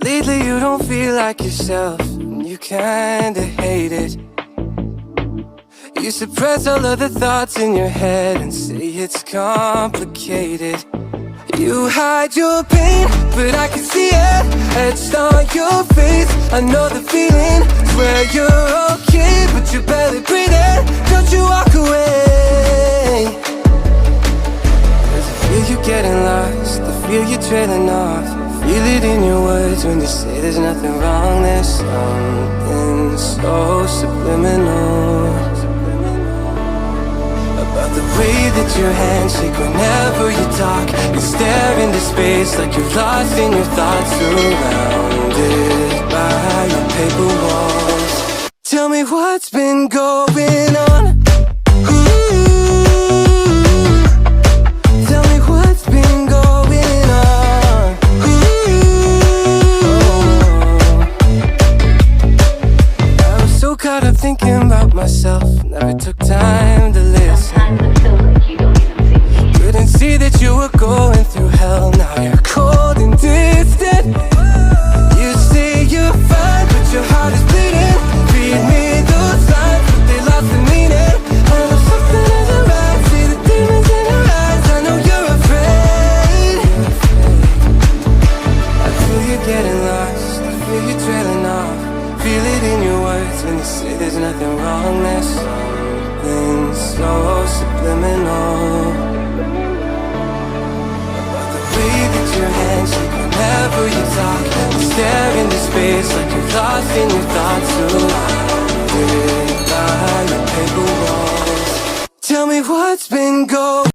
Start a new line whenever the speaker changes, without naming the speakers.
Lately you don't feel like yourself, and you kinda hate it. You suppress all of the thoughts in your head and say it's complicated. You hide your pain, but I can see it etched on your face. I know the feeling, swear you're okay, but you're barely breathing. Don't you walk away. 'Cause I feel you getting lost, I feel you trailing off. Feel it in your words when you say there's nothing wrong. There's something so subliminal about the way that your hands shake whenever you talk. You stare into space like you're lost in your thoughts, surrounded by your paper walls. Tell me what's been going on. Tell me what's been going on. I was so caught up thinking about myself, never took time to listen. Couldn't see that you were going through hell. Now you're cold and distant. You say you're fine, but your heart is bleeding. Read me those lines, but they lost the meaning. I know something isn't right. See the demons in your eyes. I know you're afraid. I feel you getting lost, I feel you trailing off. Feel it in your words when you say there's nothing wrong. There's something so subliminal about the way that your hands shake whenever you talk. You stare into space like you're lost in your thoughts, surrounded by your paper walls. Tell me what's been going on.